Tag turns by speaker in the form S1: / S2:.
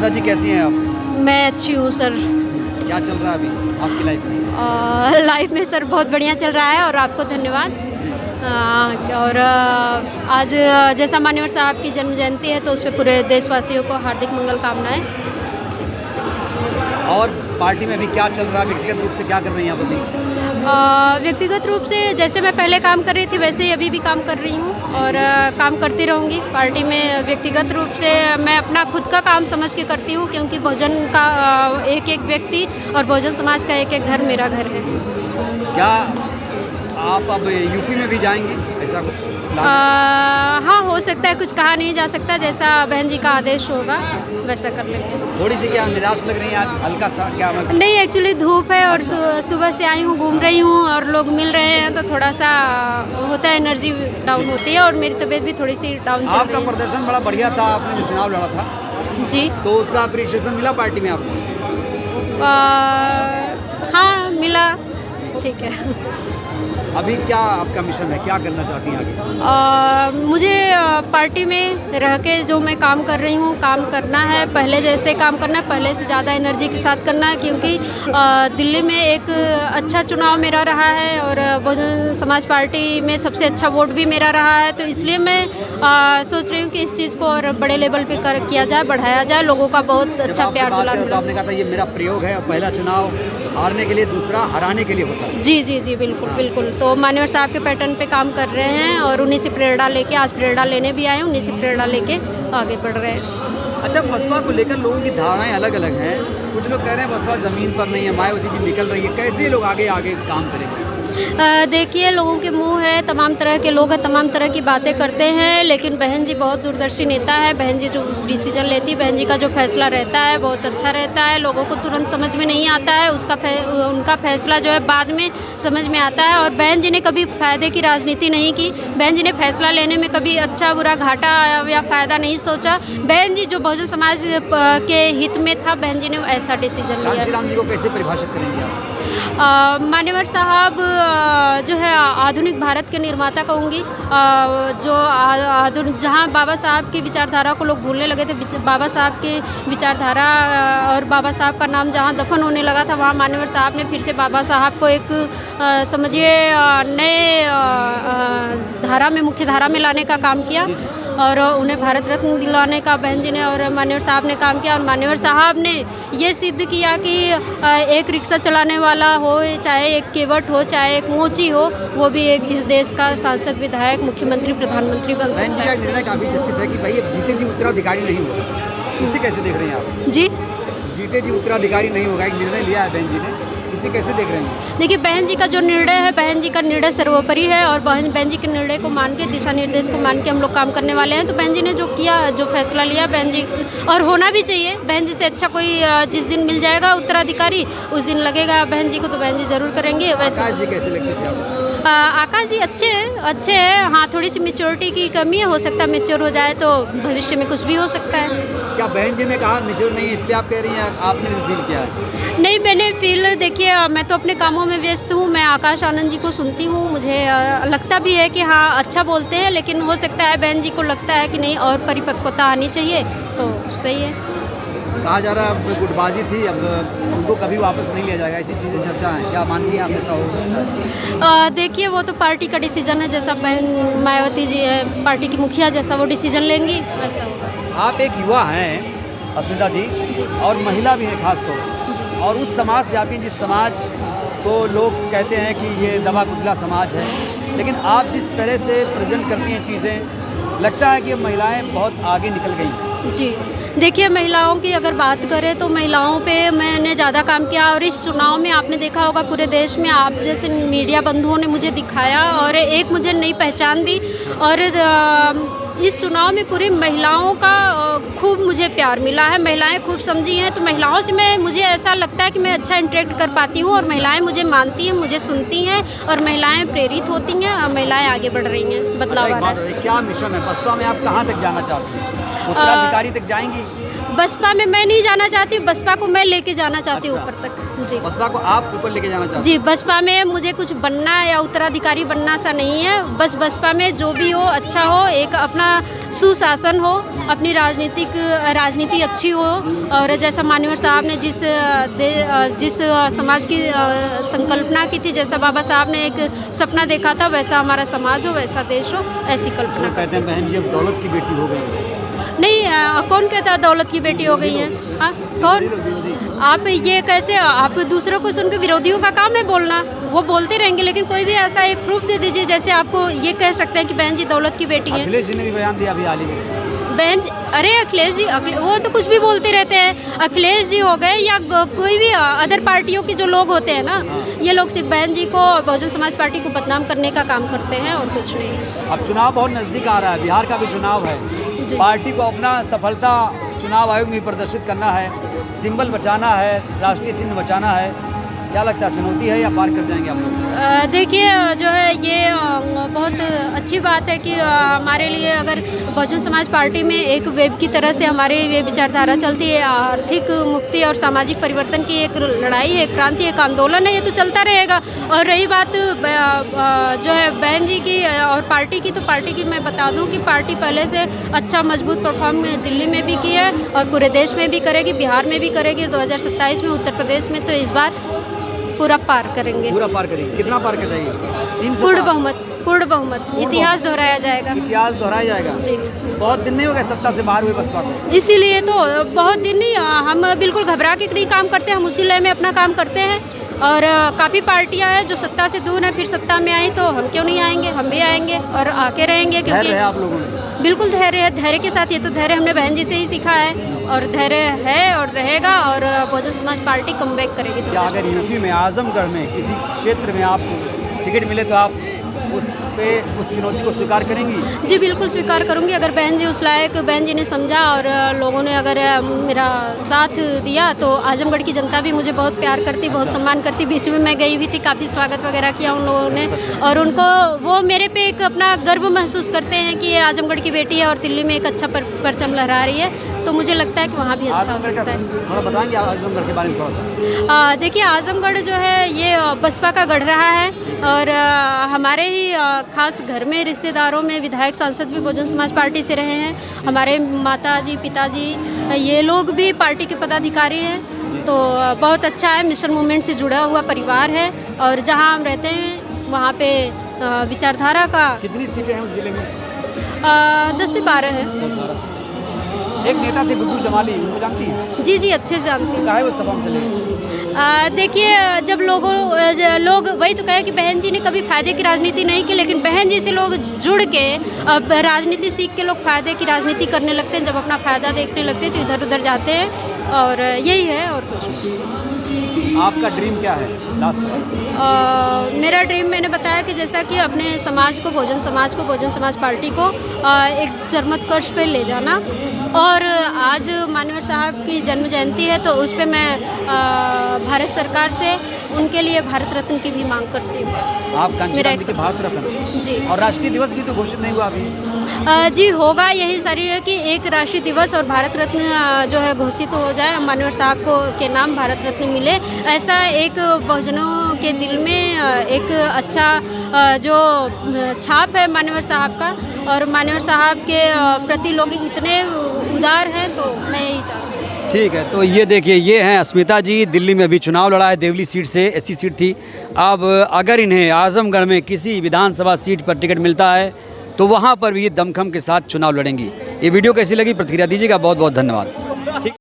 S1: अस्मिता जी कैसी हैं आप?
S2: मैं अच्छी हूँ सर।
S1: क्या चल रहा है अभी आपकी लाइफ में?
S2: लाइफ में सर बहुत बढ़िया चल रहा है और आपको धन्यवाद। और आज जैसा मान्यवर साहब की जन्म जयंती है तो उस पर पूरे देशवासियों को हार्दिक मंगल कामनाएं।
S1: और पार्टी में अभी क्या चल रहा है, व्यक्तिगत रूप से क्या कर रही हैं आप अभी?
S2: व्यक्तिगत रूप से जैसे मैं पहले काम कर रही थी वैसे ही अभी भी काम कर रही हूँ और काम करती रहूँगी। पार्टी में व्यक्तिगत रूप से मैं अपना खुद का काम समझ के करती हूँ, क्योंकि बहुजन का एक एक व्यक्ति और बहुजन समाज का एक एक घर मेरा घर है।
S1: क्या आप अब यूपी में भी जाएंगे, ऐसा कुछ प्लान है?
S2: हाँ, हो सकता है, कुछ कहा नहीं जा सकता, जैसा बहन जी का आदेश होगा वैसा कर लेंगे।
S1: थोड़ी सी क्या निराश लग रही है आज, हल्का सा क्या?
S2: नहीं, एक्चुअली धूप है और सुबह से आई हूँ, घूम रही हूँ और लोग मिल रहे हैं तो थोड़ा सा होता है, एनर्जी डाउन होती है और मेरी तबीयत भी थोड़ी सी डाउन चल रही है।
S1: आपका प्रदर्शन बड़ा बढ़िया था, आपने जो चुनाव लड़ा था
S2: जी,
S1: तो उसका अप्रिशिएशन मिला पार्टी में आपको?
S2: हाँ मिला, ठीक है।
S1: अभी क्या आपका मिशन है, क्या करना चाहती हैं आगे?
S2: मुझे पार्टी में रह के जो मैं काम कर रही हूँ काम करना है, पहले जैसे काम करना है, पहले से ज़्यादा एनर्जी के साथ करना है, क्योंकि दिल्ली में एक अच्छा चुनाव मेरा रहा है और बहुजन समाज पार्टी में सबसे अच्छा वोट भी मेरा रहा है, तो इसलिए मैं सोच रही हूँ कि इस चीज़ को और बड़े लेवल पे किया जाए, बढ़ाया जाए, लोगों का बहुत अच्छा प्यार दुलार मिला।
S1: आपने कहा था ये मेरा प्रयोग है, पहला चुनाव हारने के लिए, दूसरा हराने के लिए होता है।
S2: जी जी जी, बिल्कुल बिल्कुल। तो मान्यवर साहब के पैटर्न पे काम कर रहे हैं और उन्हीं से प्रेरणा लेके, आज प्रेरणा लेने भी आए हैं, उन्हीं से प्रेरणा लेके आगे बढ़ रहे हैं।
S1: अच्छा, बसपा को लेकर लोगों की धारणाएं अलग अलग हैं। कुछ लोग कह रहे हैं बसपा ज़मीन पर नहीं है, मायावती जी निकल रही है, कैसे लोग आगे आगे काम करेंगे?
S2: देखिए, लोगों के मुंह है, तमाम तरह के लोग हैं, तमाम तरह की बातें करते हैं, लेकिन बहन जी बहुत दूरदर्शी नेता है। बहन जी जो डिसीजन लेती है, बहन जी का जो फैसला रहता है बहुत अच्छा रहता है, लोगों को तुरंत समझ में नहीं आता है, उनका फैसला जो है बाद में समझ में आता है। और बहन जी ने कभी फ़ायदे की राजनीति नहीं की, बहन जी ने फैसला लेने में कभी अच्छा बुरा घाटा या फ़ायदा नहीं सोचा। बहन जी जो बहुजन समाज के हित में था, बहन जी ने ऐसा डिसीजन लिया।
S1: राम जी को कैसे परिभाषित करेंगे आप?
S2: मान्यवर साहब जो है आधुनिक भारत के निर्माता कहूँगी, जो जहाँ बाबा साहब की विचारधारा को लोग भूलने लगे थे, बाबा साहब की विचारधारा और बाबा साहब का नाम जहाँ दफन होने लगा था, वहाँ मान्यवर साहब ने फिर से बाबा साहब को एक समझिए नए धारा में, मुख्य धारा में लाने का काम किया और उन्हें भारत रत्न दिलाने का बहन जी ने और मान्यवर साहब ने काम किया। और मान्यवर साहब ने ये सिद्ध किया कि एक रिक्शा चलाने वाला हो, चाहे एक केवट हो, चाहे एक मोची हो, वो भी एक इस देश का सांसद, विधायक, मुख्यमंत्री, प्रधानमंत्री बन सकता है।
S1: निर्णय काफी चर्चित है कि भाई अब जीते जी उत्तराधिकारी नहीं होगा, इसे कैसे देख रहे हैं आप?
S2: जी,
S1: जीते जी उत्तराधिकारी नहीं होगा, एक निर्णय लिया है बहन जी ने, इसे कैसे देख रहे हैं?
S2: देखिए, बहन जी का जो निर्णय है, बहन जी का निर्णय सर्वोपरि है और बहन जी के निर्णय को मान के, दिशा निर्देश को मान के हम लोग काम करने वाले हैं। तो बहन जी ने जो किया, जो फैसला लिया, बहन जी और होना भी चाहिए, बहन जी से अच्छा कोई जिस दिन मिल जाएगा उत्तराधिकारी उस दिन लगेगा बहन जी को, तो बहन जी जरूर करेंगे। वैसे
S1: आकाश जी कैसे लगते थे आपको?
S2: आकाश जी अच्छे हैं, हाँ थोड़ी सी मेच्योरिटी की कमी है, हो सकता है मेच्योर हो जाए तो भविष्य में कुछ भी हो सकता है।
S1: क्या बहन जी ने कहा मेच्योर नहीं है इसलिए आप कह रही हैं, आपने फील किया है?
S2: नहीं, मैंने फील, देखिए मैं तो अपने कामों में व्यस्त हूँ, मैं आकाश आनंद जी को सुनती हूँ, मुझे लगता भी है कि हाँ अच्छा बोलते हैं, लेकिन हो सकता है बहन जी को लगता है कि नहीं और परिपक्वता आनी चाहिए, तो सही है।
S1: कहा जा रहा है गुटबाजी थी, अब उनको कभी वापस नहीं लिया जाएगा, ऐसी चीज़ें चर्चा है, क्या मानती हैं आप ऐसा होगा?
S2: देखिए, वो तो पार्टी का डिसीजन है, जैसा बहन मायावती जी हैं पार्टी की मुखिया, जैसा वो डिसीजन लेंगी वैसा होगा।
S1: आप एक युवा हैं अस्मिता जी, और महिला भी हैं खास तौर से, और उस समाज से आती हैं जिस समाज को लोग कहते हैं कि ये दबा कुचला समाज है, लेकिन आप जिस तरह से प्रेजेंट करती हैं चीज़ें, लगता है कि अब महिलाएं बहुत आगे निकल गई।
S2: जी, देखिए, महिलाओं की अगर बात करें तो महिलाओं पे मैंने ज़्यादा काम किया और इस चुनाव में आपने देखा होगा पूरे देश में आप जैसे मीडिया बंधुओं ने मुझे दिखाया और एक मुझे नई पहचान दी। और इस चुनाव में पूरी महिलाओं का खूब मुझे प्यार मिला है, महिलाएं खूब समझी हैं, तो महिलाओं से मुझे ऐसा लगता है कि मैं अच्छा इंटरेक्ट कर पाती हूँ और महिलाएं मुझे मानती हैं, मुझे सुनती हैं और महिलाएं प्रेरित होती हैं और महिलाएं आगे बढ़ रही हैं, बदलाव आ रहा है।
S1: क्या मिशन है बसपा में, आप कहाँ तक जाना चाहती हैं? उत्तराधिकारी तक जाएंगी?
S2: बसपा में मैं नहीं जाना चाहती हूँ, बसपा को मैं लेके जाना चाहती हूँ ऊपर तक। जी,
S1: बसपा को आप ऊपर लेके जाना चाहते
S2: जी, बसपा में मुझे कुछ बनना या उत्तराधिकारी बनना सा नहीं है। बस बसपा में जो भी हो अच्छा हो, एक अपना सुशासन हो, अपनी राजनीति अच्छी हो, और जैसा मान्यवर साहब ने जिस समाज की संकल्पना की थी, जैसा बाबा साहब ने एक सपना देखा था, वैसा हमारा समाज हो, वैसा देश हो, ऐसी कल्पना
S1: हैं? कहते हैं बहन जी अब दौलत की बेटी हो गई।
S2: नहीं, कौन कहता है दौलत की बेटी हो गई है? हाँ, कौन? आप ये कैसे, आप दूसरों को सुन के, विरोधियों का काम है बोलना, वो बोलते रहेंगे, लेकिन कोई भी ऐसा एक प्रूफ दे दीजिए जैसे आपको ये कह सकते हैं कि बहन जी दौलत की बेटी है।
S1: अखिलेश जी ने भी बयान दिया अभी हाल ही में।
S2: बहन अरे अखिलेश जी, वो तो कुछ भी बोलते रहते हैं। अखिलेश जी हो गए या कोई भी अदर पार्टियों के जो लोग होते हैं ना, ये लोग सिर्फ बहन जी को, बहुजन समाज पार्टी को बदनाम करने का काम करते हैं और कुछ नहीं।
S1: अब चुनाव बहुत नज़दीक आ रहा है, बिहार का भी चुनाव है, पार्टी को अपना सफलता चुनाव आयोग में प्रदर्शित करना है, सिंबल बचाना है, राष्ट्रीय चिन्ह बचाना है। क्या लगता है, चुनौती है या पार कर जाएंगे आप लोग?
S2: देखिए, जो है ये बहुत अच्छी बात है कि हमारे लिए, अगर बहुजन समाज पार्टी में एक वेब की तरह से हमारे ये विचारधारा चलती है, आर्थिक मुक्ति और सामाजिक परिवर्तन की एक लड़ाई है, क्रांति, एक आंदोलन है, ये तो चलता रहेगा। और रही बात जो है बहन जी की और पार्टी की, तो पार्टी की मैं बता दूं कि पार्टी पहले से अच्छा मजबूत परफॉर्म दिल्ली में भी की है और पूरे देश में भी करेगी, बिहार में भी करेगी, 2027 में उत्तर प्रदेश में, तो इस बार पूरा पार करेंगे।
S1: पूरा पार करेंगे। कितना पार कर जाएगी?
S2: पूर्ण बहुमत, इतिहास दोहराया जाएगा।
S1: इतिहास दोहराया जाएगा जी। बहुत दिन नहीं हो गए सत्ता से बाहर हुए बसपा को,
S2: इसीलिए तो बहुत दिन नहीं, हम बिल्कुल घबरा के नहीं काम करते, हम उसी लय में अपना काम करते हैं। और काफ़ी पार्टियां हैं जो सत्ता से दूर हैं, फिर सत्ता में आई तो हम क्यों नहीं आएंगे, हम भी आएंगे और आके रहेंगे, क्योंकि
S1: आप लोगों ने
S2: बिल्कुल धैर्य है। धैर्य के साथ, ये तो धैर्य हमने बहन जी से ही सीखा है और धैर्य है और रहेगा, और बहुजन समाज पार्टी कमबैक करेगी।
S1: क्या अगर यूपी में, आजमगढ़ में किसी क्षेत्र में आपको टिकट मिले तो आप उस चुनौती को स्वीकार करेंगी?
S2: जी बिल्कुल स्वीकार करूंगी। अगर बहन जी उस लायक, बहन जी ने समझा और लोगों ने अगर मेरा साथ दिया, तो आजमगढ़ की जनता भी मुझे बहुत प्यार करती, बहुत सम्मान करती। बीच में मैं गई भी थी, काफ़ी स्वागत वगैरह किया उन लोगों ने, और उनको वो मेरे पे एक अपना गर्व महसूस करते हैं कि ये आजमगढ़ की बेटी है और दिल्ली में एक अच्छा परचम लहरा रही है, तो मुझे लगता है कि वहाँ भी अच्छा हो सकता है।
S1: थोड़ा बताएंगे आजमगढ़ के बारे में थोड़ा सा?
S2: देखिए, आजमगढ़ जो है ये बसपा का गढ़ रहा है, और हमारे ही खास घर में, रिश्तेदारों में विधायक सांसद भी बहुजन समाज पार्टी से रहे हैं। हमारे माताजी, पिताजी, ये लोग भी पार्टी के पदाधिकारी हैं, तो बहुत अच्छा है। मिशन मूवमेंट से जुड़ा हुआ परिवार है, और जहां हम रहते हैं वहां पे विचारधारा का।
S1: कितनी सीटें हैं उस जिले में?
S2: 10 से 12 हैं।
S1: एक नेता थे गुड्डू जमाली, उनको जानती हैं?
S2: जी जी, अच्छे से जानती हूँ।
S1: कहाँ है वो सभा में चले?
S2: देखिए, जब लोग वही तो कहे कि बहन जी ने कभी फ़ायदे की राजनीति नहीं की, लेकिन बहन जी से लोग जुड़ के अब राजनीति सीख के लोग फ़ायदे की राजनीति करने लगते हैं। जब अपना फ़ायदा देखने लगते हैं तो इधर उधर जाते हैं, और यही है और कुछ नहीं।
S1: आपका ड्रीम क्या है? लास्ट सवाल।
S2: मेरा ड्रीम, मैंने बताया कि जैसा कि अपने समाज को, बहुजन समाज पार्टी को एक चरमोत्कर्ष पे ले जाना, और आज मान्यवर साहब की जन्म जयंती है, तो उस पर मैं भारत सरकार से उनके लिए भारत रत्न की भी मांग करती हूँ।
S1: आप भारत रत्न
S2: जी।
S1: और राष्ट्रीय दिवस भी तो घोषित नहीं हुआ अभी?
S2: जी होगा, यही सारी है कि एक राष्ट्रीय दिवस और भारत रत्न जो है घोषित हो जाए, मान्यवर साहब को के नाम भारत रत्न मिले, ऐसा एक बहुजनों के दिल में एक अच्छा जो छाप है मान्यवर साहब का, और मान्यवर साहब के प्रति लोग इतने उदार हैं, तो मैं यही चाहती हूँ।
S1: ठीक है, तो ये देखिए, ये हैं अस्मिता जी, दिल्ली में अभी चुनाव लड़ा है, देवली सीट से, एससी सीट थी। अब अगर इन्हें आजमगढ़ में किसी विधानसभा सीट पर टिकट मिलता है तो वहाँ पर भी दमखम के साथ चुनाव लड़ेंगी। ये वीडियो कैसी लगी, प्रतिक्रिया दीजिएगा। बहुत बहुत धन्यवाद।